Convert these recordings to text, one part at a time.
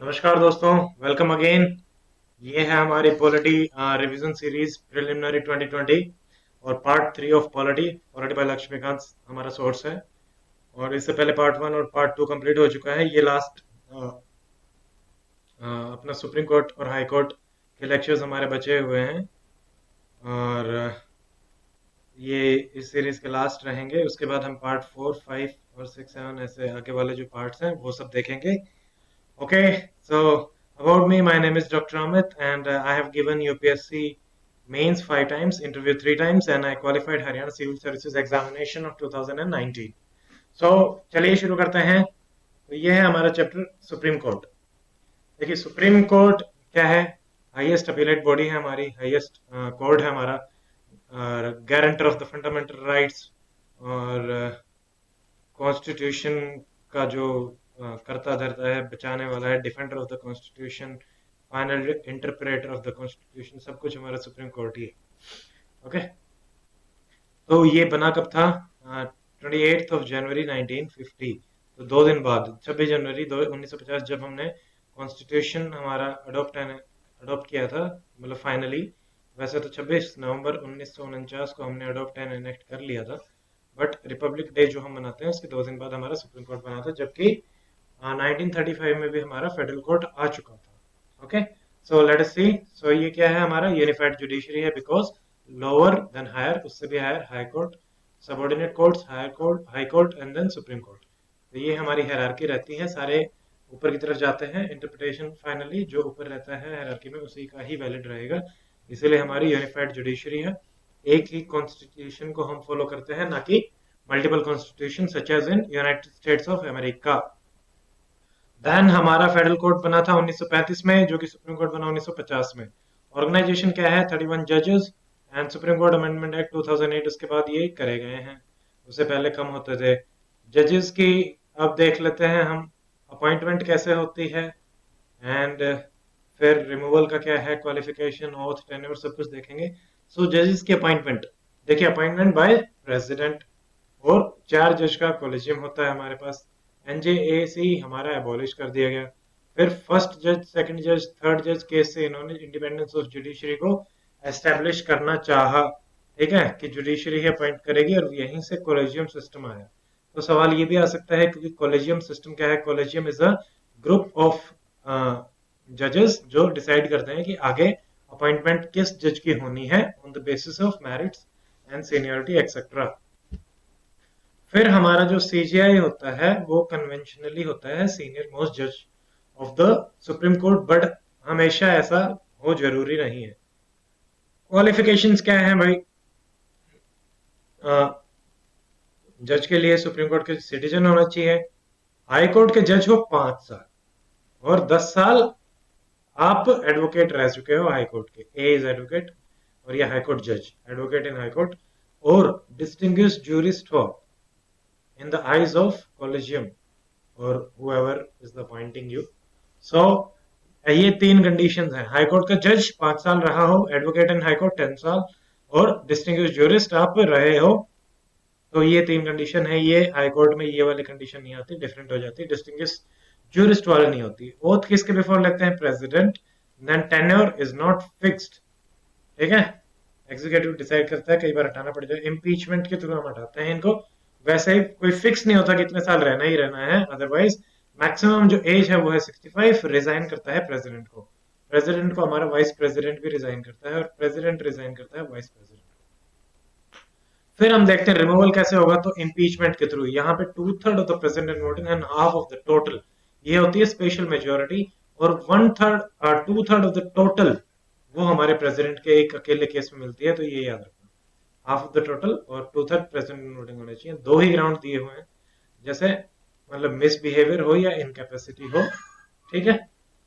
नमस्कार दोस्तों, welcome again. ये है हमारी पॉलिटी रिवीजन सीरीज प्रिलिमिनरी 2020 और part 3 of polity polity by Laxmikanth हमारा सोर्स है। और इससे पहले पार्ट 1 और पार्ट 2 कंप्लीट हो चुका है। ये लास्ट अपना सुप्रीम कोर्ट और हाई कोर्ट के लेक्चर्स हमारे बचे हुए हैं और ये इस सीरीज के लास्ट रहेंगे। उसके बाद हम पार्ट 4, 5 और 6, 7 ऐसे आगे वाले जो पार्ट्स हैं वो सब देखेंगे। Okay, so about me, my name is Dr. Amit, and I have given UPSC mains 5 times, interview 3 times, and I qualified Haryana Civil Services Examination of 2019. So चलिए शुरू करते हैं। तो ये है हमारा चैप्टर सुप्रीम कोर्ट। देखिए सुप्रीम कोर्ट क्या है? हाईएस्ट अपीलेट बॉडी है हमारी, हाईएस्ट कोर्ट है हमारा, guarantor of the fundamental rights और कॉन्स्टिट्यूशन का जो करता धरता है, बचाने वाला है, defender of the constitution, final interpreter of the constitution, सब कुछ हमारा सुप्रीम कोर्ट ही है। ओके, तो ये बना कब था? 28 जनवरी 1950। तो 2 दिन बाद 26 जनवरी 1950 जब हमने कॉन्स्टिट्यूशन हमारा अडोप्ट किया था, मतलब फाइनली। वैसे तो 26 नवंबर 1949 को हमने अडोप्ट एंड एनेक्ट कर लिया था, बट रिपब्लिक डे जो हम मनाते हैं उसके 2 दिन बाद हमारा सुप्रीम कोर्ट बना था, जबकि 1935 में भी हमारा फेडरल कोर्ट आ चुका था। ओके, सो लेट अस सी। सो ये क्या है? हमारा यूनिफाइड जुडिशरी है, बिकॉज लोअर देन हायर, उससे भी higher high court, subordinate courts, high court and then supreme court. तो ये हमारी हायरार्की रहती है, सारे ऊपर की तरफ जाते हैं। इंटरप्रिटेशन फाइनली जो ऊपर रहता है हायरार्की में उसी का ही वैलिड रहेगा, इसीलिए हमारी यूनिफाइड जुडिशरी है। एक ही कॉन्स्टिट्यूशन को हम फॉलो करते हैं, ना कि multiple constitution such as in United States of America. Then हमारा फेडरल कोर्ट बना था 1935 में, जो कि सुप्रीम कोर्ट बना 1950 में। ऑर्गेनाइजेशन क्या है? 31 जजेस and supreme court amendment act 2008 उसके बाद ये करे गए हैं, उससे पहले कम होते थे जजेस की। अब देख लेते हैं हम अपॉइंटमेंट कैसे होती है, एंड फिर रिमूवल का क्या है, क्वालिफिकेशन, ओथ, टेन्योर, सब कुछ देखेंगे। सो जजेस की अपॉइंटमेंट, देखिए अपॉइंटमेंट बाय प्रेसिडेंट, और 4 जज का कॉलेजियम होता है हमारे पास। एनजेएसी हमारा एबॉलिश कर दिया गया। फिर फर्स्ट जज, सेकंड जज, थर्ड जज केस से इन्होंने इंडिपेंडेंस ऑफ जुडिशरी को एस्टेब्लिश करना चाहा। ठीक है, कि जुडिशरी ही अपॉइंट करेगी, और यहीं से कॉलेजियम सिस्टम आया। तो सवाल ये भी आ सकता है कि कॉलेजियम सिस्टम क्या है? Collegium is a group of जजेस जो डिसाइड करते हैं कि आगे अपॉइंटमेंट किस जज की होनी है on the basis of merits and seniority etcetera. फिर हमारा जो सीजीआई होता है वो कन्वेंशनली होता है सीनियर मोस्ट जज of the supreme court, but हमेशा ऐसा हो जरूरी नहीं है। क्वालिफिकेशंस क्या है भाई? जज के लिए सुप्रीम कोर्ट के सिटीजन होना चाहिए, हाई कोर्ट के जज हो 5 साल, और 10 साल आप एडवोकेट रह चुके हो हाई कोर्ट के। ए इज एडवोकेट, और ये हाई कोर्ट जज, एडवोकेट इन हाई कोर्ट, और डिस्टिंग्विश्ड जूरिस्ट हो in the eyes of collegium or whoever is appointing you. So ये 3 कंडीशंस हैं। हाई कोर्ट का जज 5 साल रहा हो, एडवोकेट इन हाई कोर्ट 10 साल, और डिस्टिंग्विश ज्यूरिस्ट आप रहे हो। तो ये 3 कंडीशन है। ये हाई कोर्ट में ये वाली कंडीशन नहीं आती, डिफरेंट हो जाती है, डिस्टिंग्विश ज्यूरिस्ट वाले नहीं होती। ओथ किसके बिफोर लगते हैं? President. Then tenure is not fixed, ठीक है, एग्जीक्यूटिव डिसाइड करता है, कई बार हटाना पड़ जाए, इम्पीचमेंट के थ्रू हम हटाते हैं इनको। वैसे ही कोई फिक्स नहीं होता कितने साल रहना ही रहना है, अदरवाइज मैक्सिमम जो एज है वो है 65। रिजाइन करता है प्रेसिडेंट को, प्रेसिडेंट को हमारा वाइस प्रेसिडेंट भी रिजाइन करता है, और प्रेसिडेंट रिजाइन करता है वाइस प्रेसिडेंट। फिर हम देखते हैं रिमूवल कैसे होगा, तो इम्पीचमेंट के थ्रू। यहाँ पे 2/3 of the president voting and half of the total, ये होती है स्पेशल मेजोरिटी, और 1/3 2/3 ऑफ द टोटल वो हमारे प्रेसिडेंट के एक अकेले केस में मिलती है। तो ये याद रखना, हाफ ऑफ द टोटल और 2/3 प्रेसिडेंट वोटिंग होने चाहिए। 2 ही ग्राउंड दिए हुए हैं, जैसे मतलब मिसबिहेवियर हो या इनकैपेसिटी हो, ठीक है।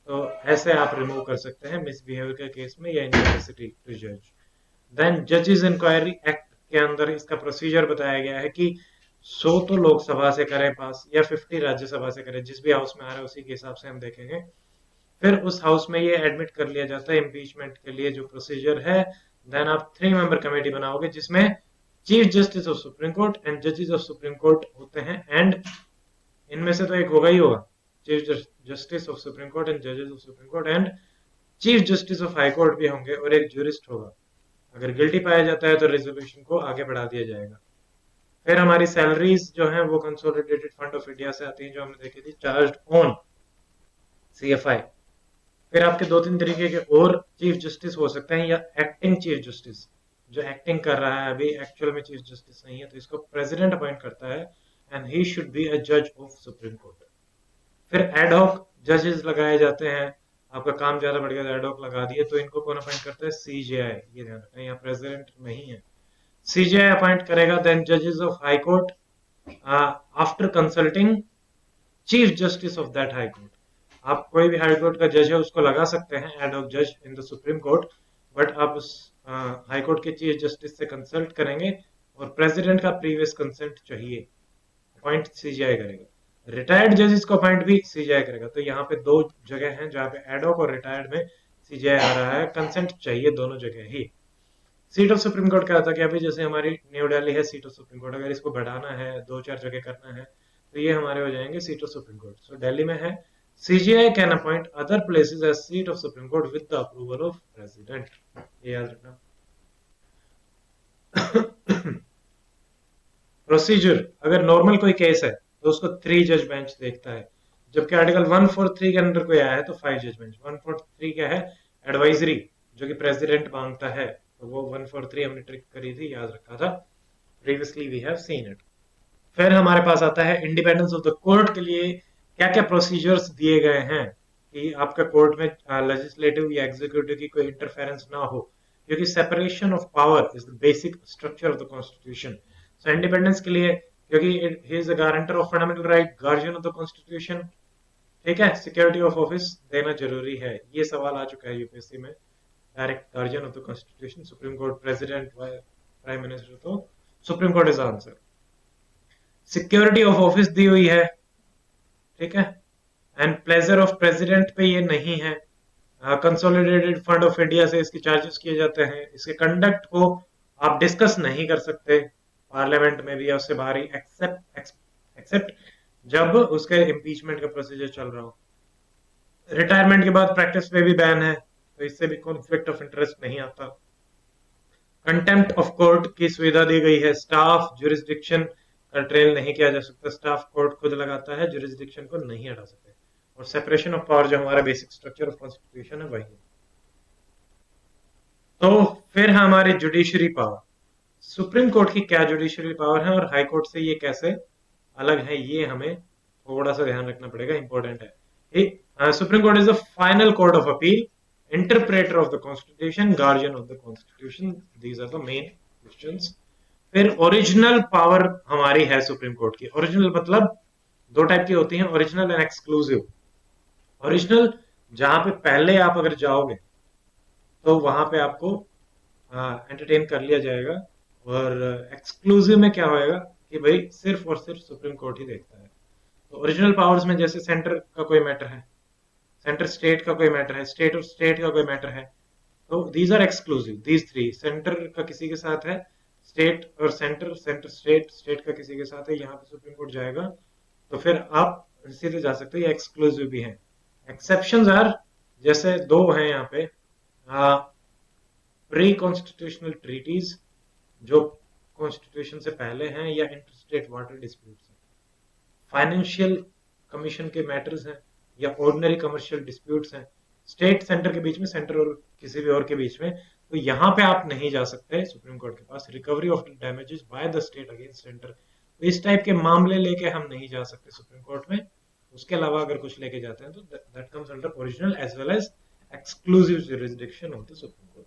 तो ऐसे आप रिमूव कर सकते हैं मिसबिहेवियर के केस में या इनकैपेसिटी टू जज। देन जजेस इंक्वायरी एक्ट के अंदर इसका प्रोसीजर बताया गया है कि 100 तो लोकसभा से करें पास, या 50 राज्यसभा से करें, जिस भी हाउस में आ रहा है उसी के हिसाब से हम देखेंगे। फिर उस हाउस में ये एडमिट कर लिया जाता है इम्पीचमेंट के लिए जो प्रोसीजर है। देन आप 3 मेंबर कमेटी बनाओगे, जिसमें chief justice of supreme court and जजेस ऑफ सुप्रीम कोर्ट होते हैं, एंड इनमें से तो एक होगा ही होगा, chief justice of supreme court and जजेस of supreme court and chief justice of high court भी होंगे और एक ज्यूरिस्ट होगा। अगर गिल्टी पाया जाता है तो रेजोल्यूशन को आगे बढ़ा दिया जाएगा। फिर हमारी सैलरीज जो है वो कंसोलिडेटेड फंड ऑफ इंडिया से आती है, जो हमने देखी थी, चार्ज्ड ऑन CFI। फिर आपके दो तीन तरीके के और चीफ जस्टिस हो सकते हैं, या एक्टिंग चीफ जस्टिस, जो एक्टिंग कर रहा है अभी, एक्चुअल में चीफ जस्टिस नहीं है, तो इसको प्रेसिडेंट अपॉइंट करता है and he should be a जज ऑफ सुप्रीम कोर्ट। फिर एडहॉक जजेस लगाए जाते हैं, आपका काम ज्यादा बढ़ गया, एडहॉक लगा दिए, तो इनको कौन अपॉइंट करता है? CJI। ये ध्यान रखना, यहाँ प्रेसिडेंट नहीं है, CJI अपॉइंट करेगा। देन जजेस of high court after consulting chief justice of that high court. आप कोई भी हाई कोर्ट का जज है उसको लगा सकते हैं एडहॉक जज in the supreme court, but आप उस हाई कोर्ट के चीफ जस्टिस से कंसल्ट करेंगे और प्रेसिडेंट का प्रीवियस कंसेंट चाहिए, अपॉइंट CJI करेगा। रिटायर्ड जजेस को अपॉइंट भी CJI करेगा। तो यहाँ पे दो जगह हैं जहाँ पे एडहॉक और रिटायर्ड में CJI आ रहा है, कंसेंट चाहिए दोनों जगह ही। सीट ऑफ सुप्रीम कोर्ट क्या होता है कि अभी जैसे हमारी न्यू दिल्ली है सीट ऑफ सुप्रीम कोर्ट, अगर इसको बढ़ाना है, दो चार जगह करना है, तो ये हमारे हो जाएंगे seat of supreme Court. So Delhi में है। CJI can appoint other places as seat of supreme Court with the approval of president, ये याद रखना। प्रोसीजर, अगर नॉर्मल कोई केस है तो उसको 3 जज बेंच देखता है, जबकि आर्टिकल 143 के अंदर कोई आया है तो 5 जज बेंच। 143 क्या है? एडवाइजरी, जो कि प्रेसिडेंट मांगता है, तो वो 143 हमने ट्रिक करी थी, याद रखा था, previously we have seen it. फिर हमारे पास आता है इंडिपेंडेंस ऑफ द कोर्ट के लिए क्या क्या प्रोसीजर्स दिए गए हैं कि आपका कोर्ट में लेजिस्लेटिव या एग्जीक्यूटिव की कोई इंटरफेरेंस ना हो, क्योंकि separation of power is the basic structure of the constitution. So independence के लिए, क्योंकि he is the guarantor of fundamental right, guardian of the constitution, ठीक है, सिक्योरिटी ऑफ ऑफिस देना जरूरी है। ये सवाल आ चुका है यूपीएससी में, direct guardian of the constitution, supreme court, president, prime minister, तो supreme court is answer. Security of office दी हुई है, ठीक है, एंड प्लेजर ऑफ प्रेसिडेंट पे ये नहीं है। कंसोलिडेटेड फंड ऑफ इंडिया से इसके चार्जेस किए जाते हैं। इसके कंडक्ट को आप डिस्कस नहीं कर सकते पार्लियामेंट में भी या उससे बाहर ही, एक्सेप्ट जब उसके इम्पीचमेंट का प्रोसीजर चल रहा हो। रिटायरमेंट के बाद प्रैक्टिस पे भी बैन है, तो इससे भी कॉन्फ्लिक्ट ऑफ इंटरेस्ट नहीं आता। कंटेम्प्ट ऑफ कोर्ट की सुविधा दी गई है, स्टाफ ज्यूरिसडिक्शन का ट्रेल नहीं किया जा सकता, स्टाफ कोर्ट खुद लगाता है, ज्यूरिसडिक्शन को नहीं हटा सकते। और सेपरेशन ऑफ पावर जो हमारा बेसिक स्ट्रक्चर ऑफ कॉन्स्टिट्यूशन है वही है। तो फिर हमारी जुडिशरी पावर, सुप्रीम कोर्ट की क्या जुडिशरी पावर है और हाई कोर्ट से ये कैसे अलग है, ये हमें थोड़ा सा ध्यान रखना पड़ेगा, इंपॉर्टेंट है। Supreme court is the final court of appeal, interpreter of the constitution, guardian of the constitution, these are the main questions. फिर ओरिजिनल पावर हमारी है सुप्रीम कोर्ट की। ओरिजिनल मतलब दो टाइप की होती हैं, ओरिजिनल एंड एक्सक्लूसिव। ओरिजिनल जहां पे पहले आप अगर जाओगे तो वहां पे आपको एंटरटेन कर लिया जाएगा, और एक्सक्लूसिव में क्या होएगा कि भाई सिर्फ और सिर्फ सुप्रीम कोर्ट ही देखता है। तो ओरिजिनल पावर्स में जैसे सेंटर का कोई मैटर है, सेंटर स्टेट का कोई मैटर है, स्टेट और स्टेट का कोई मैटर है, तो these are exclusive, these three. Centre का किसी के साथ है, स्टेट और सेंटर, सेंटर स्टेट, स्टेट का किसी के साथ है, यहाँ पे सुप्रीम कोर्ट जाएगा, तो फिर आप सीधे जा सकते हो, ये एक्सक्लूसिव भी है। एक्सेप्शंस आर, जैसे दो हैं यहाँ पे, प्री कॉन्स्टिट्यूशनल ट्रीटीज जो कॉन्स्टिट्यूशन से पहले हैं, या इंटरस्टेट वाटर डिस्प्यूट्स हैं, फाइनेंशियल कमीशन के मैटर्स हैं, या ऑर्डिनरी कमर्शियल डिस्प्यूट्स हैं, स्टेट सेंटर के बीच में, सेंटर और किसी भी और के बीच में, तो यहाँ पे आप नहीं जा सकते सुप्रीम कोर्ट के पास। Recovery of damages by the state against centre, तो इस टाइप के मामले लेके हम नहीं जा सकते सुप्रीम कोर्ट में। उसके अलावा अगर कुछ लेके जाते हैं तो that comes under original as well as exclusive jurisdiction of the supreme Court.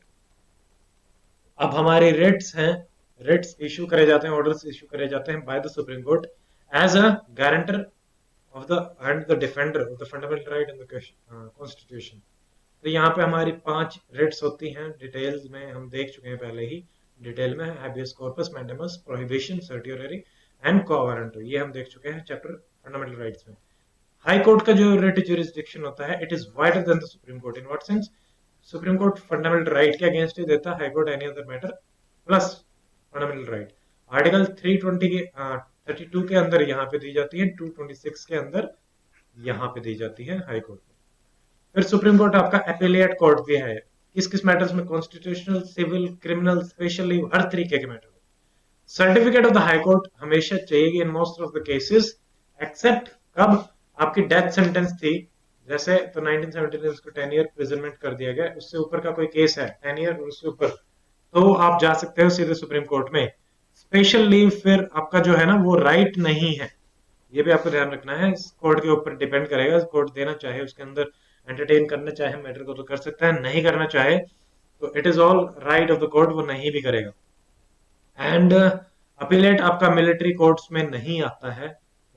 अब हमारे रिट्स हैं, रिट्स इशू करे जाते हैं, ऑर्डर्स इशू करे जाते हैं by the supreme Court as a guarantor of the and the defender of the fundamental right and the constitution। तो यहाँ पे हमारी 5 रिट्स होती हैं, डिटेल्स में हम देख चुके हैं पहले ही, डिटेल में habeas corpus, mandamus, prohibition, certiorari and quo warranto, ये हम देख चुके हैं चैप्टर फंडामेंटल राइट्स में। हाई कोर्ट का जो रिट ज्यूरिसडिक्शन होता है, it is wider than the supreme court. In what sense? Supreme court fundamental right के अगेंस्ट ही देता, high court any other matter plus fundamental right. Article 320 के 32 के अंदर यहाँ पे दी जाती है, 226 के अंदर यहाँ पे दी जाती है हाई कोर्ट में। फिर सुप्रीम कोर्ट आपका अपीलेट कोर्ट भी है, किस किस मैटर्स में, constitutional, civil, criminal, special leave, हर तरीके के मैटर में। Certificate of the high court हमेशा चाहिए in most of the cases, except कब आपकी डेथ सेंटेंस थी जैसे, तो 1970 में उसको 10 ईयर प्रिजनमेंट कर दिया गया, उससे ऊपर का कोई केस है 10 ईयर और उससे ऊपर, तो आप जा सकते हो सीधे सुप्रीम कोर्ट में। स्पेशल लीव फिर आपका जो है ना वो राइट नहीं है, ये भी आपको ध्यान रखना है, कोर्ट के ऊपर डिपेंड करेगा, कोर्ट देना चाहे उसके अंदर एंटरटेन करना चाहे मैटर को तो कर सकता है, नहीं करना चाहे तो it is all right of the court, वो नहीं भी करेगा। एंड अपीलेट आपका मिलिट्री कोर्ट्स में नहीं आता है,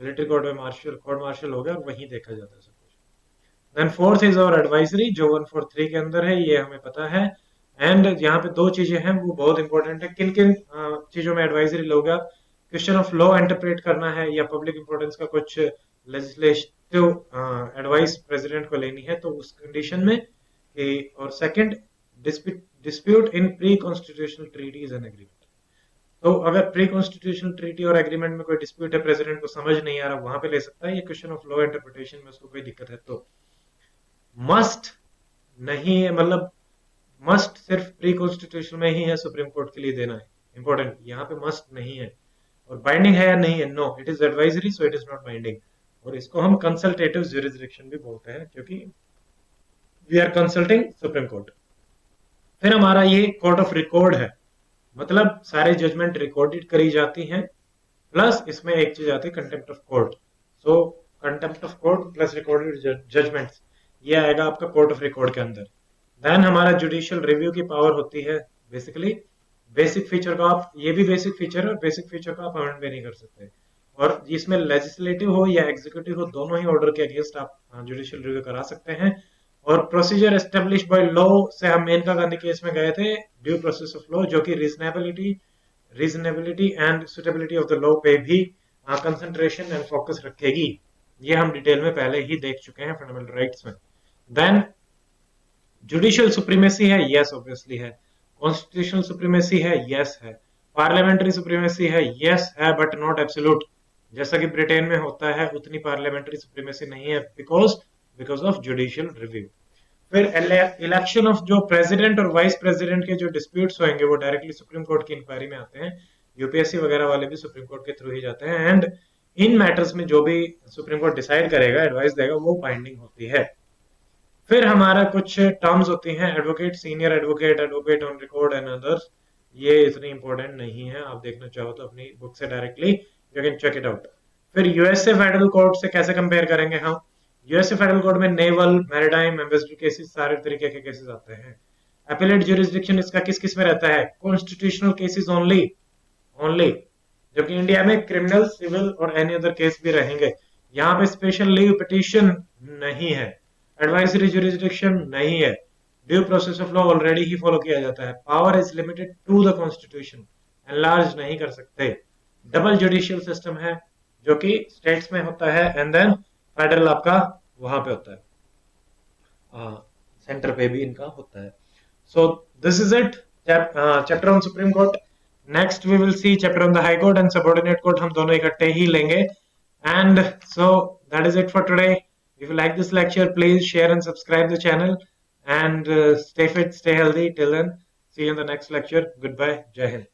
मिलिट्री कोर्ट में मार्शल कोर्ट मार्शल हो गया और वहीं देखा जाता है सब कुछ। देन फोर्थ इज और एडवाइजरी, जो 143 के अंदर है, ये हमें पता है। एंड यहाँ पे दो चीजें हैं वो बहुत इंपॉर्टेंट है, किन किन चीजों में एडवाइजरी लोगे आप, क्वेश्चन ऑफ लॉ इंटरप्रेट करना है या पब्लिक इंपॉर्टेंस का कुछ लेजिस्लेटिव एडवाइस प्रेसिडेंट को लेनी है तो उस कंडीशन में और second dispute in pre constitutional treaties and agreement, तो अगर प्री कॉन्स्टिट्यूशनल ट्रीटी और एग्रीमेंट में कोई डिस्प्यूट है, प्रेसिडेंट को समझ नहीं आ रहा, वहां पे ले सकता है, ये क्वेश्चन ऑफ लॉ इंटरप्रिटेशन में उसको कोई दिक्कत है तो। मस्ट नहीं है, मतलब मस्ट सिर्फ प्री कॉन्स्टिट्यूशन में ही है सुप्रीम कोर्ट के लिए देना है, इंपॉर्टेंट, यहाँ पे मस्ट नहीं है। और बाइंडिंग है या नहीं है, no, it is advisory so it is not binding. और इसको हम कंसल्टेटिव ज्यूरिसडिक्शन भी बोलते हैं क्योंकि we are consulting Supreme Court. फिर हमारा ये कोर्ट ऑफ रिकॉर्ड है, मतलब सारे जजमेंट रिकॉर्डेड करी जाती हैं, प्लस इसमें एक चीज आती है contempt of court, so contempt of court plus recorded judgments, ये आएगा आपका कोर्ट ऑफ रिकॉर्ड के अंदर। देन हमारा जुडिशियल रिव्यू की पावर होती है, बेसिकली बेसिक फीचर का आप, ये भी बेसिक फीचर है और बेसिक फीचर का आप अमेंड भी नहीं कर सकते, और इसमें लेजिस्लेटिव हो या एग्जीक्यूटिव हो दोनों ही ऑर्डर के अगेंस्ट आप जुडिशियल रिव्यू करा सकते हैं। और प्रोसीजर एस्टेब्लिश बाय लॉ से हम मेनका गांधी केस में गए थे, ड्यू प्रोसेस ऑफ लॉ, जो कि reasonability and suitability of the law पे भी कंसंट्रेशन एंड फोकस रखेगी, ये हम डिटेल में पहले ही देख चुके हैं फंडामेंटल राइट्स में। देन जुडिशियल सुप्रीमेसी है, यस ऑब्वियसली है। कॉन्स्टिट्यूशनल सुप्रीमेसी है, यस है। पार्लियामेंट्री सुप्रीमेसी है, यस है, बट नॉट एब्सोल्यूट, जैसा कि ब्रिटेन में होता है उतनी पार्लियामेंट्री सुप्रीमेसी नहीं है, बिकॉज ऑफ जुडिशियल रिव्यू। फिर इलेक्शन ऑफ जो प्रेसिडेंट और वाइस प्रेसिडेंट के जो डिस्प्यूट्स होंगे वो डायरेक्टली सुप्रीम कोर्ट की इंक्वायरी में आते हैं, यूपीएससी वगैरह वाले भी सुप्रीम कोर्ट के थ्रू ही जाते हैं, एंड इन मैटर्स में जो भी सुप्रीम कोर्ट डिसाइड करेगा, एडवाइस देगा, वो बाइंडिंग होती है। फिर हमारा कुछ टर्म्स होती हैं, advocate, senior advocate, advocate on record and others, ये इतनी इंपॉर्टेंट नहीं है, आप देखना चाहो तो अपनी बुक से directly you can check it out. फिर यूएसए फेडरल कोर्ट से कैसे कंपेयर करेंगे हम, यूएसए फेडरल कोर्ट में नेवल, मैरिटाइम, एम्बेसडर केसेस, सारे तरीके के केसेस आते हैं। अपीलेट ज्यूरिसडिक्शन इसका किस किस में रहता है, कॉन्स्टिट्यूशनल केसेस ओनली, जबकि इंडिया में क्रिमिनल, सिविल और एनी अदर केस भी रहेंगे। यहाँ पे स्पेशल लीव पिटीशन नहीं है, एडवाइजरी ज्यूरिसडिक्शन नहीं है, due process of law already ही फॉलो किया जाता है, power is limited to the constitution, enlarge नहीं कर सकते, डबल जुडिशियल सिस्टम है जो कि स्टेट्स में होता है, एंड देन फेडरल आपका वहां पे होता है, सेंटर पे भी इनका होता है। So this is it, chapter on Supreme Court. Next we will see chapter on the high court and subordinate court, हम दोनों इकट्ठे ही लेंगे। And so that is it for today. If you like this lecture, please share and subscribe the channel, and stay fit, stay healthy. Till then, see you in the next lecture. Goodbye. Jai Hind.